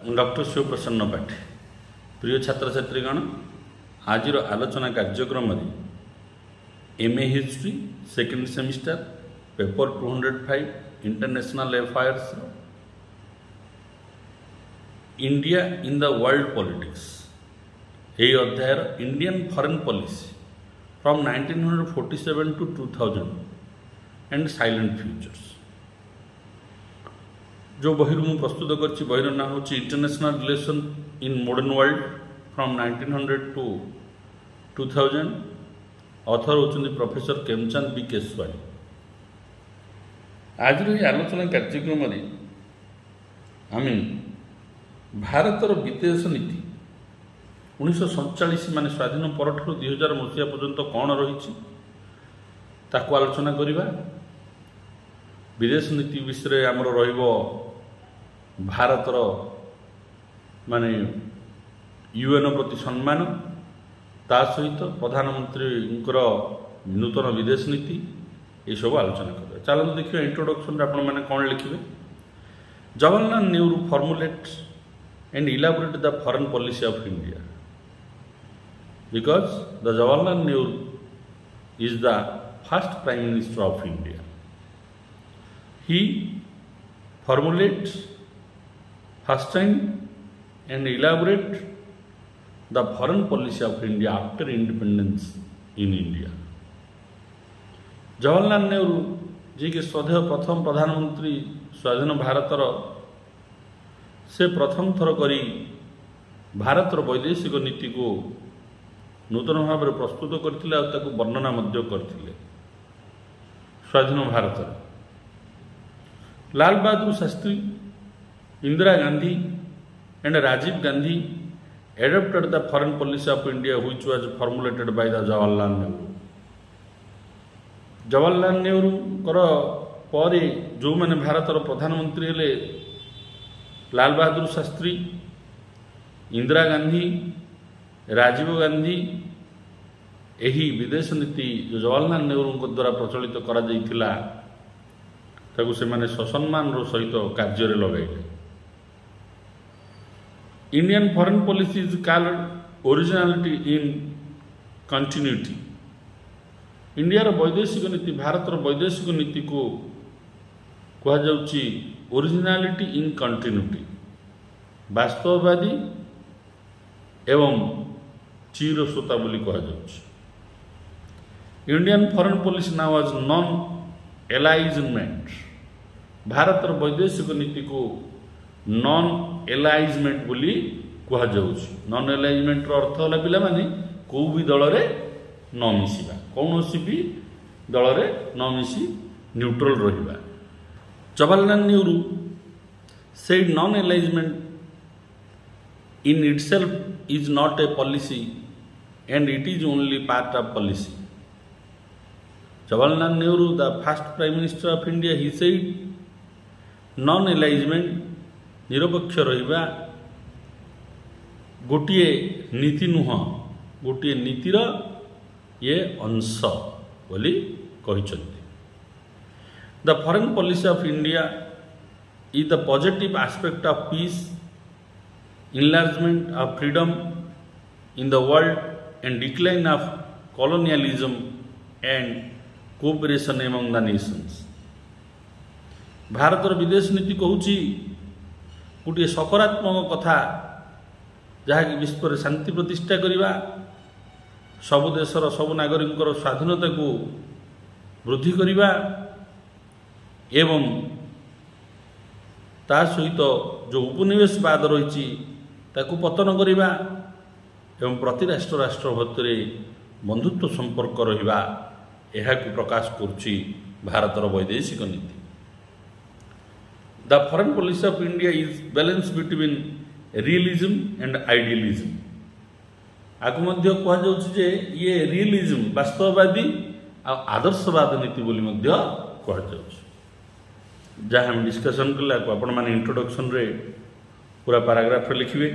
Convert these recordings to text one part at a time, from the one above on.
Doctor शिवप्रसन्न पाठी प्रिय छात्र छात्रीगण आज आलोचना कार्यक्रम MA history second semester paper 205 international affairs India in the world politics यही अध्याय Indian foreign policy from 1947 to 2000 and silent futures जो बही मु प्रस्तुत कर बही ना हूँ international relation in modern world from 1900 to 2000 author होचंदी प्रोफेसर केमचंद बी केसवाई। आज ये आलोचना कार्यक्रम आम भारतर विदेश नीति 1947 मान स्वाधीन पर 2000 मसीहा पर्यंत कौन रही ताकू आलोचना करवा। विदेश नीति विषय आमर रहिबो भारतर माने यूएन प्रति सम्मान ता सहित प्रधानमंत्री नूतन विदेश नीति ये सब आलोचना कर। चलते देखिए इंट्रोडक्शन आपण मैंने कौन लिखे। Jawaharlal Nehru formulate and elaborate the foreign policy of India because the Jawaharlal Nehru is the first prime minister of India. He formulates first time and elaborate the foreign policy of India after independence in India. Jawaharlal Nehru ji के श्रद्धेय प्रथम प्रधानमंत्री स्वाधीन भारतर से प्रथम थर करी भारतर वैदेशिक नीति को नूतन भाव में प्रस्तुत करथिले आ ताकू वर्णना मध्य करथिले। स्वाधीन Bharat Lal Bahadur Shastri, Indira Gandhi and Rajiv Gandhi adopted the foreign policy of India which was formulated by the Jawaharlal Nehru. Jawaharlal Nehru पर जो मैंने भारतर प्रधानमंत्री हेले लाल बहादुर शास्त्री, इंदिरा गांधी, राजीव गांधी यही विदेश नीति जो जवाहरलाल नेहरू द्वारा प्रचलित करा जाइथिला ताकू से माने ससम्मान सहित कार्य लगाइले। Indian foreign policy is called originality in continuity. India वैदेशिक नीति भारतर वैदेशिक नीति को कहा जाउची ओरिजिनालिटी इन कंटिन्यूटी, वास्तववादी एवं चिरश्रोता बोली कहा जाउची। Indian foreign policy now as non alignment. भारतर वैदेशिक नीति को नॉन एलाइजमेंट बोली कहा जाउची। नॉन एलाइजमेंट अर्थ होला पिला माने को भी दल रे न मिसिबा, कौनसी भी दल रे न मिसी न्यूट्रल रहिबा। Jawaharlal Nehru said non alignment in itself is not a policy and it is only part of policy. Jawaharlal Nehru, the first Prime Minister of India, he said non-alignment निरपेक्ष रहिबा गोटिए नीति नुह, गोटिए नीतिर ये अंश बोली कहिसंती। The foreign policy of India is the positive aspect of peace, enlargement of freedom in the world and decline of colonialism and cooperation among the nations. भारतर विदेश नीति कहूची गोटे सकारात्मक कथा जहाँकि विश्व में शांति प्रतिष्ठा करवा, सबु देशर सबु नागरिक स्वाधीनता को वृद्धि करवा एवं ता सहित जो उपनिवेशवाद रही ताकू पतन करवा एवं प्रति राष्ट्र राष्ट्र भितर बंधुत्व संपर्क रहिबा यह प्रकाश करुच्ची भारतर वैदेशिक नीति। The foreign policy of India is balance between realism and idealism. आपको मध्य कह जाउछि ये रियलिज्म वास्तववादी आ आदर्शवाद नीति बोली मध्य कह जाउछि। जहाँ हम डिस्कशन कला आपण माने इंट्रोडक्शन रे पूरा पैराग्राफ रे लिखिबे।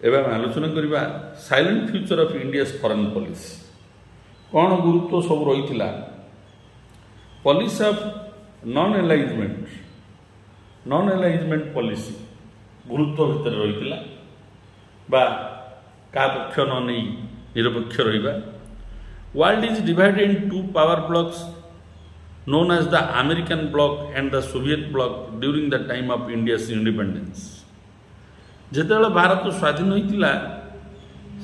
एवं आलोचना करबा silent future of India foreign policy कौन गुरुत्व सब रही। Policy of non alignment policy ଗୁରୁତ୍ୱ ଭିତରେ ରହିଥିଲା ବା କାହା ପକ୍ଷ ନ ନେଇ ନିରପେକ୍ଷ ରହିବା। World is divided in two power blocks known as the American bloc and the Soviet bloc during the time of India's independence. ଯେତେବେଳେ ଭାରତ ସ୍ୱାଧୀନ ହୋଇଥିଲା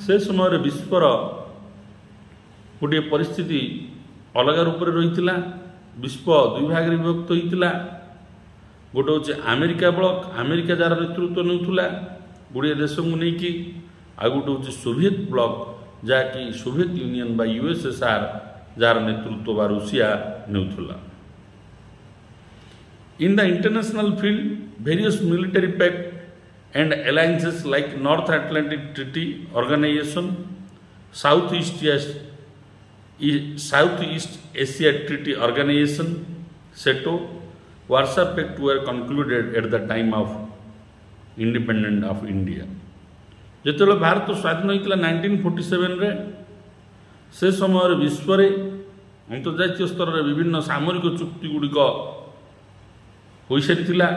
ସେ ସମୟରେ ବିଶ୍ୱର ଗୋଟିଏ ପରିସ୍ଥିତି ଅଲଗା ରୂପରେ ରହିଥିଲା। ବିଶ୍ୱ ଦୁଇ ଭାଗରେ ବିଭକ୍ତ ହୋଇଥିଲା। ଗୋଟେ ହେଉଛି ଆମେରିକା ବ୍ଲକ, ଆମେରିକା ଯାହାର ନେତୃତ୍ୱ ନେଉଥିଲା ଗୁଡ଼ିଏ ଦେଶଙ୍କୁ ନେଇକି, ଆଉ ଗୋଟେ ହେଉଛି ସୋଭିଏତ ବ୍ଲକ ଯାହାକି ସୋଭିଏତ ୟୁନିୟନ ବା USSR ଯାହାର ନେତୃତ୍ୱ ବା ରୁଷିଆ ନେଉଥିଲା। In the international field, various military pact and alliances like North Atlantic Treaty Organization, Southeast Asia Treaty Organization, SEATO, Warsaw Pact were concluded at the time of independence of India. ଯେତେବେଳେ ଭାରତ ସ୍ୱାଧୀନ ହୋଇଥିଲା 1947ରେ ସେ ସମୟରେ ବିଶ୍ୱରେ ଅନ୍ତର୍ଜାତୀୟ ସ୍ତରରେ ବିଭିନ୍ନ ସାମରିକ ଚୁକ୍ତି ଗୁଡ଼ିକ ହୋଇସାରିଥିଲା।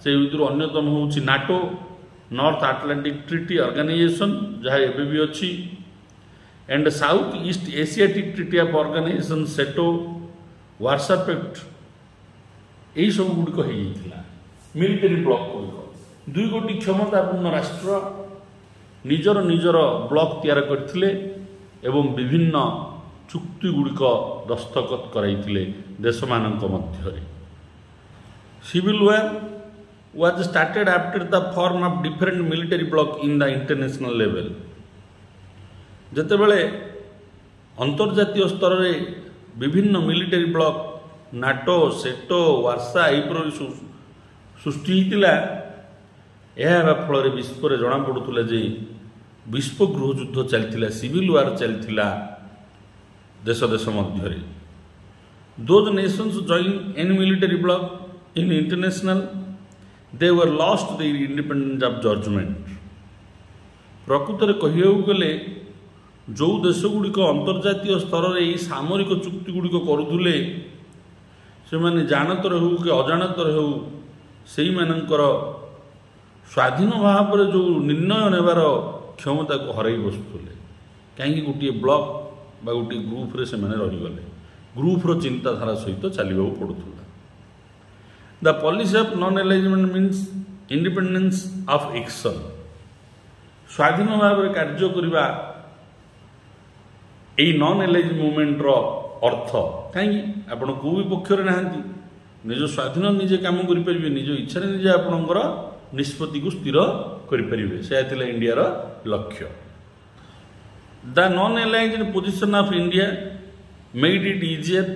ସେ ଭିତରୁ ଅନ୍ୟତମ ହେଉଛି NATO, north Atlantic treaty organisation ଯାହା ଏବେ ବି ଅଛି, and South East Asiatic Treaty of Organization, SEATO, Warsaw Pact ଏହି ସବୁ ଗୁଡ଼ିକ ହୋଇଯାଇଥିଲା। ମିଲିଟାରୀ ବ୍ଲକ ଗୁଡ଼ିକ ଦୁଇ ଗୋଟି କ୍ଷମତାପୂର୍ଣ୍ଣ ରାଷ୍ଟ୍ର ନିଜର ନିଜର ବ୍ଲକ ତିଆରି କରିଥିଲେ ଏବଂ ବିଭିନ୍ନ ଚୁକ୍ତି ଗୁଡ଼ିକ ଦସ୍ତଖତ କରାଇଥିଲେ ଦେଶମାନଙ୍କ ମଧ୍ୟରେ। Civil war was started after the form of different military bloc in the international level. ଯେତେବେଳେ ଅନ୍ତର୍ଜାତୀୟ ସ୍ତରରେ ବିଭିନ୍ନ ମିଲିଟାରୀ ବ୍ଲକ ନାଟୋ, ସେଟୋ, ୱାର୍ସା ଏହିପରି ସୃଷ୍ଟି ହୋଇଥିଲା, ଏହା ହେବା ଫଳରେ ବିଶ୍ୱରେ ଜଣାପଡ଼ୁଥିଲା ଯେ ବିଶ୍ୱଗୃହ ଯୁଦ୍ଧ ଚାଲିଥିଲା, ସିଭିଲ ୱାର ଚାଲିଥିଲା ଦେଶ ଦେଶ ମଧ୍ୟରେ। Those nations join any military bloc in international, they were lost their independence of judgment. ପ୍ରକୃତରେ କହିବାକୁ ଗଲେ ଯେଉଁ ଦେଶ ଗୁଡ଼ିକ ଅନ୍ତର୍ଜାତୀୟ ସ୍ତରରେ ଏହି ସାମରିକ ଚୁକ୍ତି ଗୁଡ଼ିକ କରୁଥିଲେ ସେମାନେ ଜାଣତରେ ହେଉ କି ଅଜାଣତରେ ହେଉ ସେଇମାନଙ୍କର ସ୍ୱାଧୀନ ଭାବରେ ଯେଉଁ ନିର୍ଣ୍ଣୟ ନେବାର କ୍ଷମତାକୁ ହରାଇ ବସୁଥିଲେ। କାହିଁକି ଗୋଟିଏ ବ୍ଲକ ବା ଗୋଟିଏ ଗ୍ରୁପରେ ସେମାନେ ରହିଗଲେ, ଗ୍ରୁପର ଚିନ୍ତାଧାରା ସହିତ ଚାଲିବାକୁ ପଡ଼ୁଥିଲା। The policy of non alignment means independence of action. ସ୍ୱାଧୀନ ଭାବରେ କାର୍ଯ୍ୟ କରିବା ଏହି ନନ୍ ଏଲାଇଜ୍ ମୁଭମେଣ୍ଟର ଅର୍ଥ। କାହିଁକି ଆପଣ କେଉଁ ବି ପକ୍ଷରେ ନାହାନ୍ତି, ନିଜ ସ୍ୱାଧୀନ ନିଜେ କାମ କରିପାରିବେ, ନିଜ ଇଚ୍ଛାରେ ନିଜେ ଆପଣଙ୍କର ନିଷ୍ପତ୍ତିକୁ ସ୍ଥିର କରିପାରିବେ, ସେୟା ଥିଲା ଇଣ୍ଡିଆର ଲକ୍ଷ୍ୟ। The non aligned position of India made it easier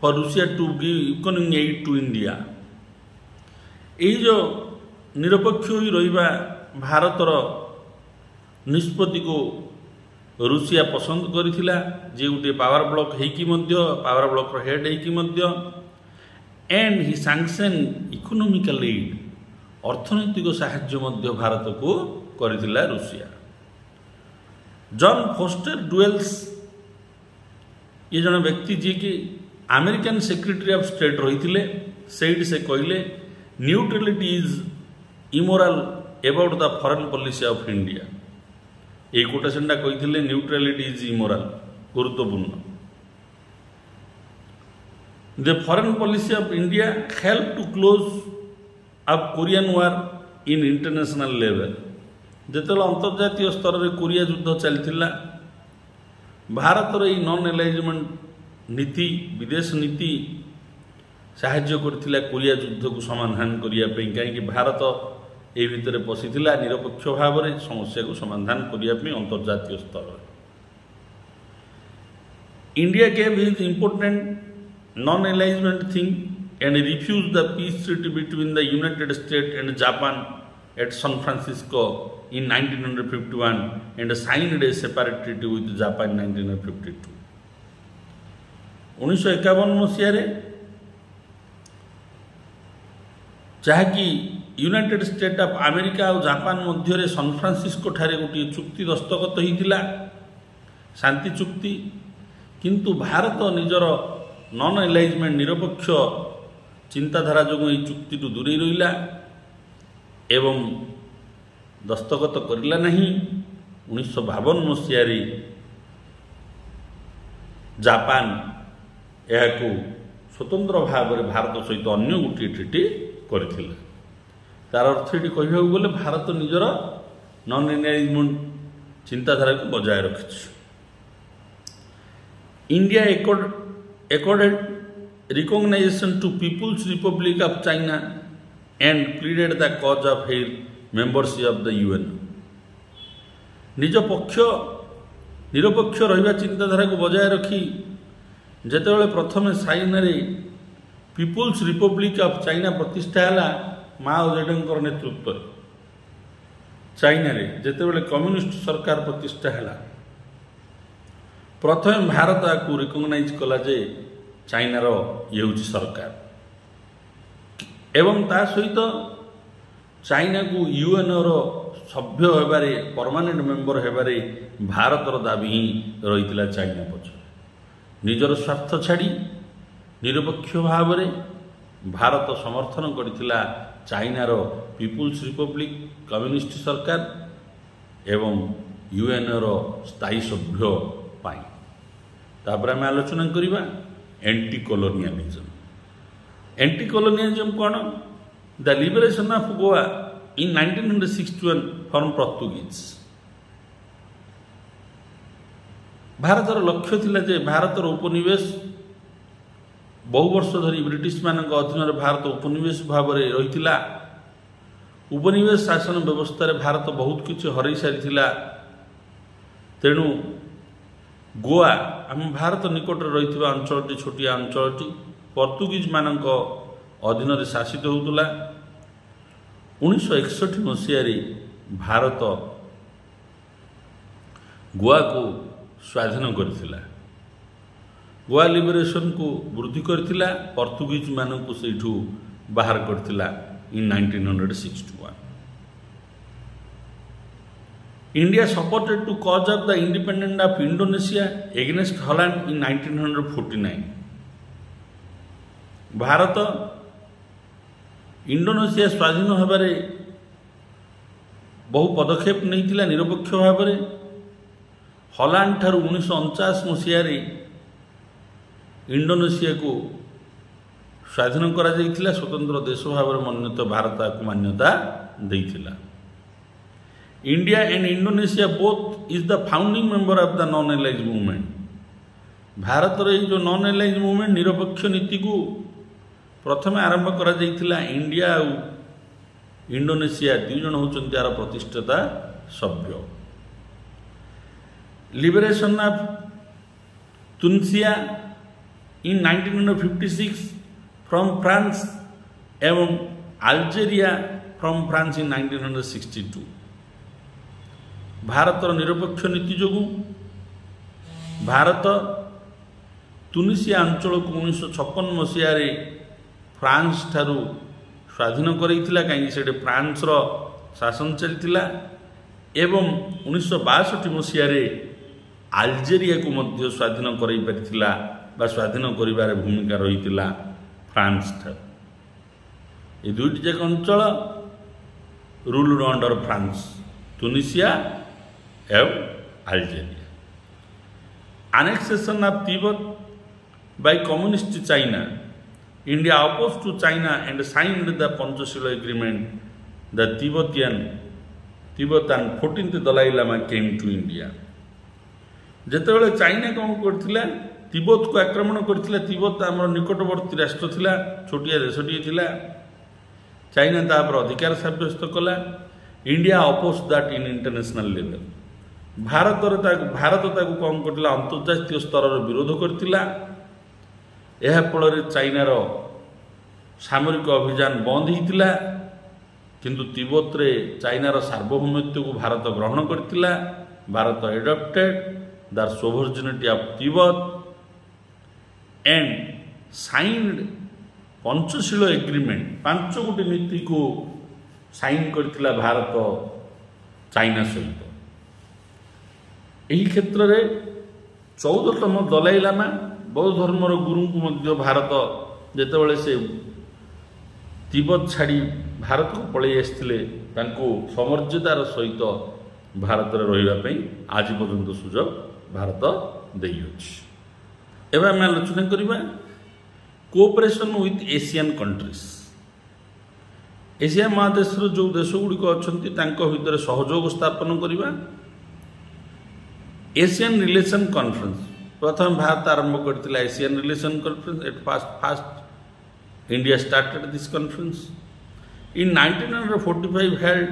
for Russia to give economic aid to India. ଏହି ଯେଉଁ ନିରପେକ୍ଷ ହୋଇ ରହିବା ଭାରତର ନିଷ୍ପତ୍ତିକୁ ରୁଷିଆ ପସନ୍ଦ କରିଥିଲା, ଯେ ଗୋଟିଏ ପାୱାର ବ୍ଲକ ହେଇକି ମଧ୍ୟ, ପାୱାର ବ୍ଲକର ହେଡ୍ ହେଇକି ମଧ୍ୟ, and he sanction economical aid, ଅର୍ଥନୈତିକ ସାହାଯ୍ୟ ମଧ୍ୟ ଭାରତକୁ କରିଥିଲା ରୁଷିଆ। ଜନ୍ ଫୋଷ୍ଟର ଡୁଏଲ୍ସ ଇଏ ଜଣେ ବ୍ୟକ୍ତି ଯିଏକି ଆମେରିକାନ୍ ସେକ୍ରେଟାରୀ ଅଫ୍ ଷ୍ଟେଟ୍ ରହିଥିଲେ, ସେଇଠି ସେ କହିଲେ neutrality is immoral about the foreign policy of India. এই কোটেশনটা কইলে নিউট্রালিটি ইজ ইমোরাল, গুরুত্বপূর্ণ। The foreign policy of India helped to close up Korean war in international level. যেତେବେଳେ ଅନ୍ତର୍ଜାତୀୟ ସ୍ତରରେ କୋରିଆ ଯୁଦ୍ଧ ଚାଲିଥିଲା, ଭାରତର ଏହି ନନ୍ ଏଲାଇଜମେଣ୍ଟ ନୀତି, ବିଦେଶ ନୀତି ସାହାଯ୍ୟ କରିଥିଲା କୋରିଆ ଯୁଦ୍ଧକୁ ସମାଧାନ କରିବା ପାଇଁ। କାହିଁକି ଭାରତ ଏହି ଭିତରେ ପଶିଥିଲା ନିରପେକ୍ଷ ଭାବରେ ସମସ୍ୟାକୁ ସମାଧାନ କରିବା ପାଇଁ ଅନ୍ତର୍ଜାତୀୟ ସ୍ତରରେ। India gave his important non alignment thing and refused the peace treaty between the United States and Japan at San Francisco in 1951 and signed a separate treaty with Japan in 1952. 1951 ମସିହାରେ ଯାହାକି ୟୁନାଇଟେଡ୍ ଷ୍ଟେଟ୍ ଅଫ୍ ଆମେରିକା ଆଉ Japan ମଧ୍ୟରେ San Francisco ଠାରେ ଗୋଟିଏ ଚୁକ୍ତି ଦସ୍ତଖତ ହୋଇଥିଲା, ଶାନ୍ତି ଚୁକ୍ତି। କିନ୍ତୁ ଭାରତ ନିଜର ନନ୍ ଏଲାଇଜମେଣ୍ଟ ନିରପେକ୍ଷ ଚିନ୍ତାଧାରା ଯୋଗୁଁ ଏହି ଚୁକ୍ତିଠୁ ଦୂରେଇ ରହିଲା ଏବଂ ଦସ୍ତଖତ କରିଲା ନାହିଁ। 1952 ମସିହାରେ ଜାପାନ ଏହାକୁ ସ୍ୱତନ୍ତ୍ର ଭାବରେ ଭାରତ ସହିତ ଅନ୍ୟ ଗୋଟିଏ ଟ୍ରିଟି କରିଥିଲା। ତାର ଅର୍ଥ ଏଠି କହିବାକୁ ଗଲେ ଭାରତ ନିଜର ନନ୍ ଏଲାଇନମେଣ୍ଟ ଚିନ୍ତାଧାରାକୁ ବଜାୟ ରଖିଛି। India accorded recognition to People's Republic of China and pleaded the cause of her membership of the UN। ନିଜ ନିରପେକ୍ଷ ରହିବା ଚିନ୍ତାଧାରାକୁ ବଜାୟ ରଖି ଯେତେବେଳେ ପ୍ରଥମେ ଚାଇନାରେ ପିପୁଲ୍ସ ରିପବ୍ଲିକ୍ ଅଫ୍ ଚାଇନା ପ୍ରତିଷ୍ଠା ହେଲା ମାଓ ଜେଡୁଙ୍ଗଙ୍କର ନେତୃତ୍ୱରେ, ଚାଇନାରେ ଯେତେବେଳେ କମ୍ୟୁନିଷ୍ଟ ସରକାର ପ୍ରତିଷ୍ଠା ହେଲା, ପ୍ରଥମେ ଭାରତ ଏହାକୁ ରିକଗ୍ନାଇଜ୍ କଲା ଯେ ଚାଇନାର ଇଏ ହେଉଛି ସରକାର, ଏବଂ ତା ସହିତ ଚାଇନାକୁ ୟୁଏନ୍ର ସଭ୍ୟ ହେବାରେ, ପରମାନେଣ୍ଟ ମେମ୍ବର ହେବାରେ ଭାରତର ଦାବି ହିଁ ରହିଥିଲା ଚାଇନା ପଛରେ। ନିଜର ସ୍ୱାର୍ଥ ଛାଡ଼ି ନିରପେକ୍ଷ ଭାବରେ ଭାରତ ସମର୍ଥନ କରିଥିଲା ଚାଇନାର ପିପୁଲ୍ସ ରିପବ୍ଲିକ୍ କମ୍ୟୁନିଷ୍ଟ ସରକାର ଏବଂ ୟୁଏନ୍ର ସ୍ଥାୟୀ ସଭ୍ୟ ପାଇଁ। ତାପରେ ଆମେ ଆଲୋଚନା କରିବା एंटी कॉलोनियलिज्म। एंटी कॉलोनियलिज्म कौन? The liberation of Goa in 1961 from Portuguese. भारतर लक्ष्य थिला जे भारतर उपनिवेश बहु वर्ष धरी ब्रिटिश मानक अधीन भारत उपनिवेश भाव में रही। उपनिवेश शासन व्यवस्था रे भारत बहुत किसी हरई सारी। तेणु गोवा आम भारत निकट रही अंचल छोटिया अंचल पोर्तुगीज मानक अधीन शासित होता। 1961 मसीह भारत गोवा को स्वाधीन करथिला। गोवा लिबरेशन को वृद्धि करथिला, पोर्तुगीज मानक सेठू बाहर करथिला इन 1961। India supported to cause of the independence of Indonesia against Holland in 1949। Bharat Indonesia स्वाधीन होबारे बहु पदक्षेप नहीं निरपेक्ष भाव में। हॉलैंड ठारू 1949 मसीह इंडोनेशिया को स्वाधीन करा जाइथिला, स्वतंत्र देश भाव में मान्यता भारत को मान्यता देइथिला। India and Indonesia both is the founding member of the non एलाइज मूवमेंट। भारत रे जो नॉन एलाइज मूवमेंट निरपेक्ष नीति को प्रथम आरंभ करा जाइथिला। इंडिया और इंडोनेशिया दुई जन होचंती यार प्रतिष्ठिता सभ्य। Liberation of Tunisia in 1956 from France एवं अल्जेरिया फ्रॉम फ्रांस इन 1962। भारतर निरपेक्ष नीति जो भारत तुनिसिया अंचल को 1956 मसीह फ्रांस ठारू स्वाधीन करैथिला, कहीं से फ्रांस रो शासन चलता। एवं 1962 मसीह अल्जेरिया को मध्य स्वाधीन कराई परिथिला बा स्वाधीन करिबार भूमिका रही फ्रांस ठारू। ये दुईटी जाक अंचल रूल्ड अंडर फ्रांस, तुनिसिया एवं Algeria. annexation of Tibet by communist China, India opposed to China and signed the Panchashila agreement. The Tibetan 14th Dalai Lama came to India। जेतेबेले चाइना कौन करथिला, तिब्बत को आक्रमण करथिला। तिब्बत आमर निकटवर्ती राष्ट्र थिला, छोटिया देशटिए थिला। चाइना तापर अधिकार साब्यस्त कला। India oppose that in international level. Bharat ताकू कौन करथिला, अंतर्जातीय स्तर विरोध करथिला। यह फल चाइनार सामरिक अभियान बंद होता, किंतु तिब्बत रे चाइनार सार्वभौमत्व को भारत ग्रहण करथिला। Bharat adopted the sovereignty of Tibet and signed Panchsheel agreement. 5 गोटी नीति को साइन करथिला भारत चाइना सहित। यही क्षेत्र में 14तम दलाई लामा बौद्ध धर्मर गुरु को मध्य भारत जेतेबेले से तिब्बत छाड़ी भारत को पलि आसते समर्यादार सहित भारत में रही आज पर्यंत सुजोग भारत देइछि। एवं आम आलोचना करवा cooperation with Asian countries. Asia महादेश जो देश गुड़िक अच्छा भितर सहयोग स्थापन करवा। एशियन रिलेशन कॉन्फ्रेंस प्रथम भारत आरंभ करथिला Asian relation conference at first India started this conference in 1945 held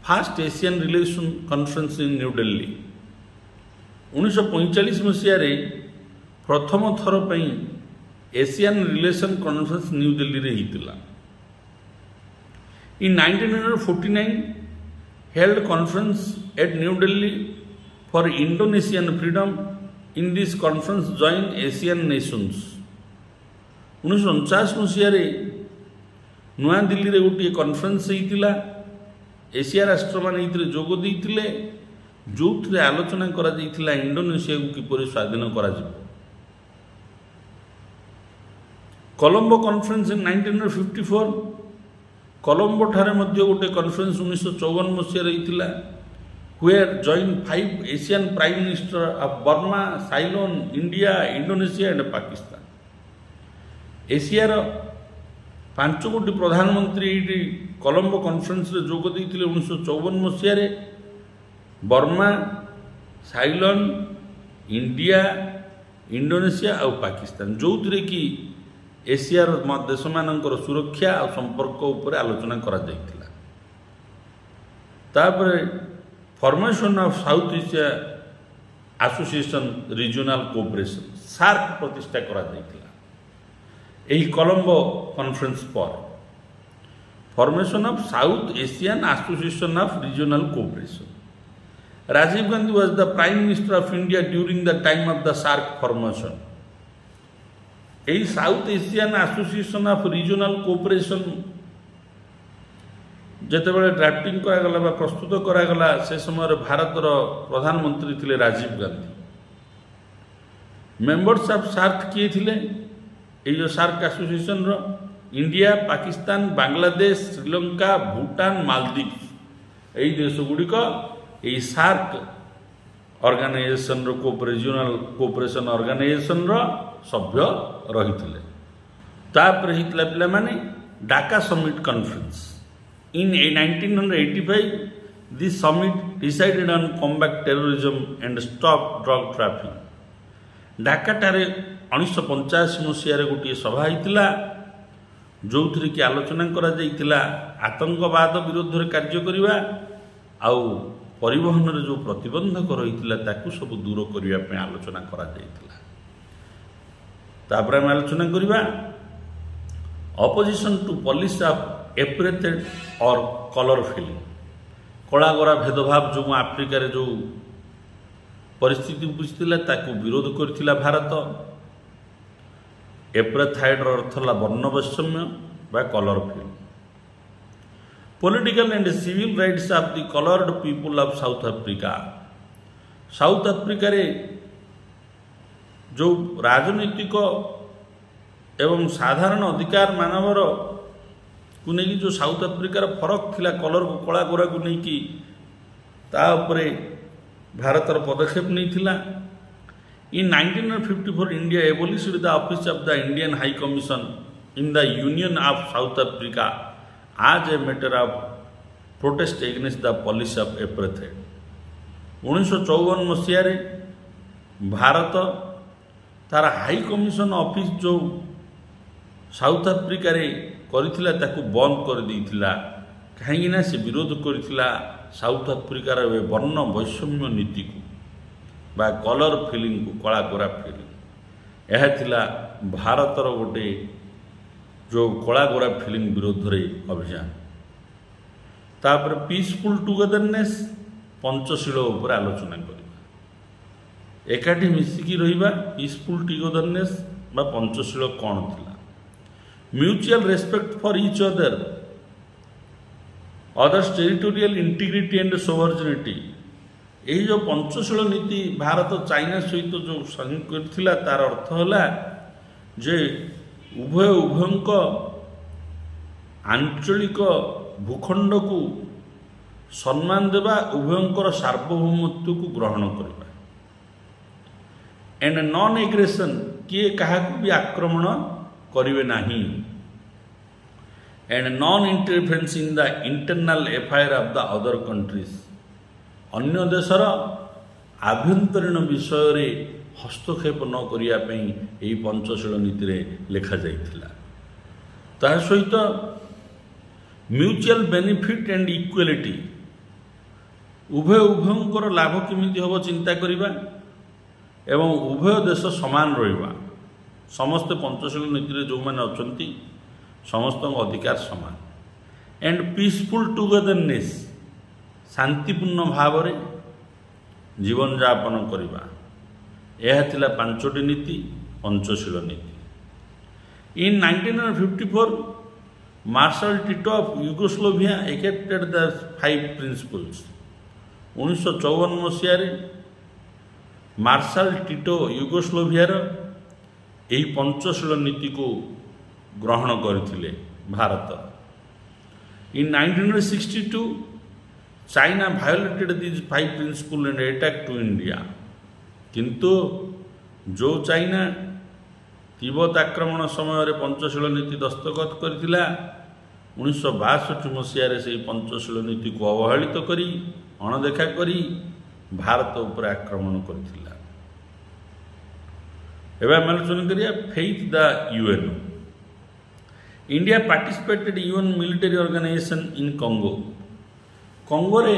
first Asian relation conference in New Delhi. 1945 मसीह प्रथम थर पर Asian relation conference New Delhi रे हितिला। In 1949 held conference at New Delhi for Indonesian freedom. In this conference join Asian nations. 1949 मसीह नुआ दिल्ली रे गोटे कॉन्फ्रेंस होता एशिया राष्ट्र मान जोग देते जो आलोचना करा इंडोनेशिया को किपर स्वाधीन करा। कोलंबो कॉन्फ्रेंस इन 1954 कोलंबो ठारे मध्य गोटे कॉन्फ्रेंस 1954 मसीह होता where joined 5 Asian Prime Minister of Burma, Ceylon, India, Indonesia and Pakistan। एशियार 5 गोटी प्रधानमंत्री ये कोलंबो कॉन्फ्रेंस रे जोग देते 1954 मसीह बर्मा, साइलोन, इंडिया, इंडोनेशिया और पाकिस्तान जो कि एशियार देश मानकर सुरक्षा और संपर्क उपर आलोचना करा जायतिला। तापर formation of south Asia association regional cooperation SAARC प्रतिष्ठा करा जायतिला। एही कोलंबो कॉन्फ्रेंस पर formation of south Asian association of regional cooperation. Rajiv Gandhi was the prime minister of India during the time of the SAARC formation. यही south Asian association of regional cooperation जितेबाला drafting करागला बा प्रस्तुत करागला से समय भारतर प्रधानमंत्री थिले Rajiv Gandhi. Members of SAARC किए थिले ये जो सार्क एसोसिएशन रो इंडिया, पाकिस्तान, बांग्लादेश, श्रीलंका, भूटान, मालदीव्स यही देश गुड़िक यही सार्क ऑर्गेनाइजेशन रो रीजनल कोऑपरेशन ऑर्गेनाइजेशन रो सभ्य रही थे। तापर हितला पिला माने Dhaka summit conference in 1985 this summit decided on combat terrorism and stop drug trafficking. Dhaka ठारे 1985 मसीह गोटे सभा होता जो कि आलोचना करा जायतिला आतंकवाद विरोध में कार्य करवा आउ परिवहन रे जो प्रतिबंधक रही ताकू सब दूर करने आलोचना करा जायतिला। तापर हम आलोचना करवा ऑपोजिशन टू पॉलिसी ऑफ एप्रेथेड और कलर फिलिंग। कला गोरा भेदभाव जो आफ्रिका रे जो परिस्थिति उपजिला ताकू विरोध करथिला भारत। एप्रेथाइड अर्थ है वर्ण वैषम्य बा colour film. Political and civil rights of the coloured people of South Africa. South Africa रे जो राजनीतिक एवं साधारण अधिकार मानवर को लेकिन जो साउथ अफ्रीकार फरक थिला कलर को कला गोरा को लेकिन भारतर पदक्षेप नहीं थिला। In 1954, India abolished the office of the Indian High Commission in the Union of South Africa as a matter of protest against the policy of apartheid। 1954 मसीह भारत तार हाई कमिशन ऑफिस जो साउथ अफ्रीका रे करथिला ताकू बंद कर देथिला कहीं ना से विरोध करथिला साउथ अफ्रीकार वर्ण वैषम्य नीति को बा कलर फिलिंग को कला गोरा फिलिंग। यह थिला भारतर गोटे जो कला गोरा फिलिंग विरोध रे अभियान। तापर पीसफुल टुगेदरनेस पंचशील उपर आलोचना करबा। एकाठी मिसिकी रहिबा पीसफुल टुगेदरनेस बा पंचशील कौन थिला। Mutual respect for each others territorial integrity and sovereignty. यही जो पंचशील नीति भारत चाइना सहित जो साइन करथिला तार अर्थ होला जे उभय आंचलिक भूखंड को सम्मान देवा उभयंकर सार्वभौमत्व को ग्रहण करवा एंड नॉन एग्रेशन किए क्या भी आक्रमण करेंगे नहीं and non interference in the internal affair of the other countries अन्य देशर आभ्यंतरीण विषय रे हस्तक्षेप न करने यही पंचशील नीति रे लिखा जाइथिला तार सहित म्यूचुअल बेनिफिट एंड इक्वालिटी उभय उभयंकर लाभ केमिति हम चिंता करिबा एवं उभय देश समान रहिबा समस्त पंचशील नीति रे जो माने अछंती समस्त अधिकार समान एंड पीसफुल टुगेदरनेस शांतिपूर्ण भाव रे जीवन यापन करवा यह थिला पांचटी नीति पंचशील नीति in 1954 Marshal Tito of Yugoslavia accepted the 5 principles 1954 मसीह मार्शल टिटो यूगोस्लोवियार यही पंचशील नीति को ग्रहण करथिले Bharat in 1962 China violated this 5 principle and attack to India किंतु जो चाइना तिब्बत आक्रमण समय पंचशील नीति दस्तखत करथिला 1962 मसीह से पंचशील नीति को अवहेलित करी अणदेखा करी भारत उपर आक्रमण करथिला एवं आम आलोचना करिया faith the UN India participated UN military organization in Congo Congo रे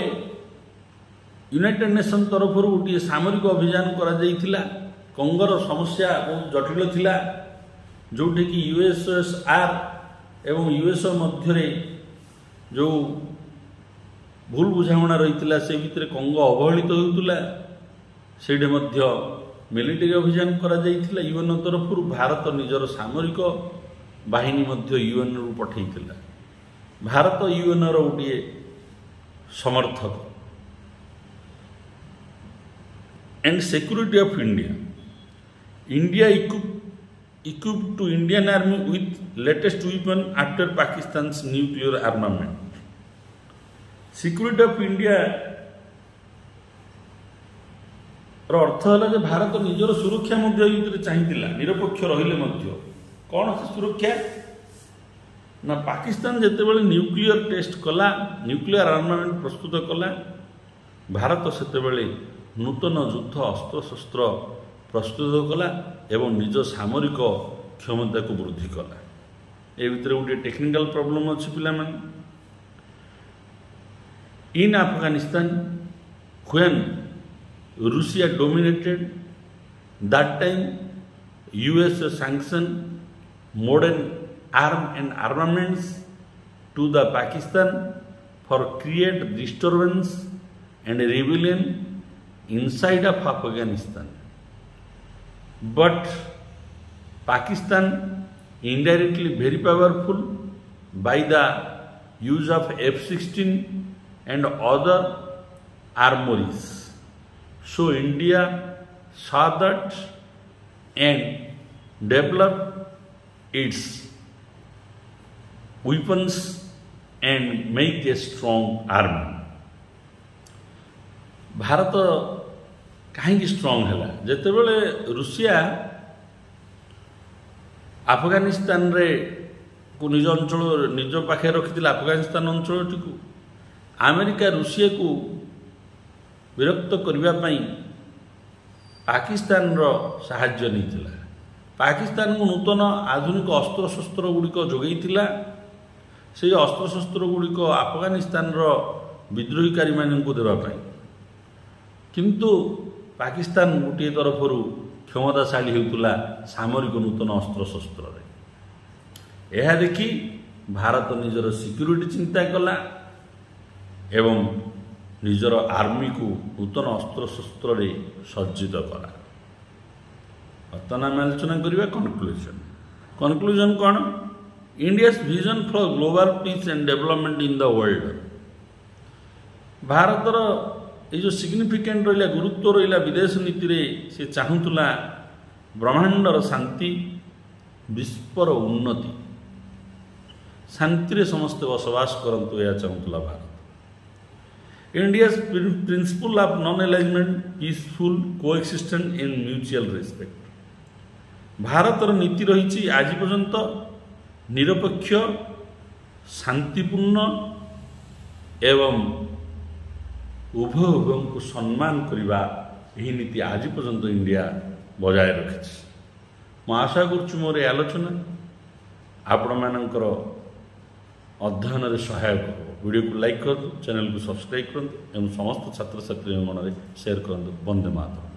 यूनाइटेड नेशन तरफ गोटे सामरिक अभियान करा जाइथिला कंगोर समस्या बहुत जटिल थिला जोटे कि यूएसएसआर एवं यूएसए मध्य जो भूल बुझाणा रही से भितर कंगो अवहेलित होता से मिलिटरी अभियान करा जाइथिला यूएन तरफ भारत निजर सामरिक बाहिनी मध्य यूएन रु पठेइथिला भारत यूएन रो गोटे समर्थक and security of India India equipped to Indian Army with latest weapon after Pakistan's nuclear armament. Security of India अर्थ है भारत निजर सुरक्षा चाहिए निरपेक्ष रही कौन से सुरक्षा ना पाकिस्तान जितेबाला न्यूक्लियर टेस्ट कला न्यूक्लियर आर्मामेंट प्रस्तुत कला भारत से नूतन युद्ध अस्त्रशस्त्र प्रस्तुत कला एवं निज सामरिक क्षमता को वृद्धि कला ए भितर गोटे टेक्निकल प्रॉब्लम अच्छी पिला in Afghanistan when Russia dominated that time US sanction modern arm and armaments to the Pakistan for create disturbance and rebellion inside of Afghanistan. But Pakistan indirectly very powerful by the use of F-16 and other armories. So India saw that and developed its weapons and make a strong army. Bharat कहीं स्ट्रंग है जितेबले Russia Afghanistan रे को निज अंचल निज पाखे रखी अफगानिस्तान अंचल टी अमेरिका रूसिया को विरक्त करने पाकिस्तान रो साहाय्य नहीं पाकिस्तान को नूतन आधुनिक अस्त्रशस्त्र गुड़िक जोगैथिला से अस्त्रशस्त्र गुड़िक अफगानिस्तान रो विद्रोहीकारी मान को देवाई किंतु पाकिस्तान गोटे तरफ क्षमताशाली होता सामरिक नूतन अस्त्रशस्त्र यह देखी भारत निजर सिक्यूरिटी चिंता कला एवं निजर आर्मी को नूतन अस्त्रशस्त्र सज्जित कला बर्तमान आम आलोचना करवा कनक्लूजन कौन India vision for global peace and development in the world भारतर ये जो सिग्निफिकेंट रहा गुरुत्व रहा विदेश नीति रे से चाहूला ब्रह्मांडर शांति विश्वर उन्नति शांति समस्ते बसवास करंतु या चाहूला Bharat. India's principle of non alignment peaceful coexistence in mutual respect. भारतर नीति रही आज पर्यंत निरपेक्ष शांतिपूर्ण एवं उभय उभय को सम्मान करने यही नीति आज पर्यंत इंडिया बजाय रखी। मैं आशा करुँ मोर आलोचना आपण मानकर अध्ययन में सहायक हो। वीडियो को लाइक करूँ, चैनल को सब्सक्राइब करूँ एवं समस्त छात्र छात्री मन में शेयर करूँ। वंदे मातरम।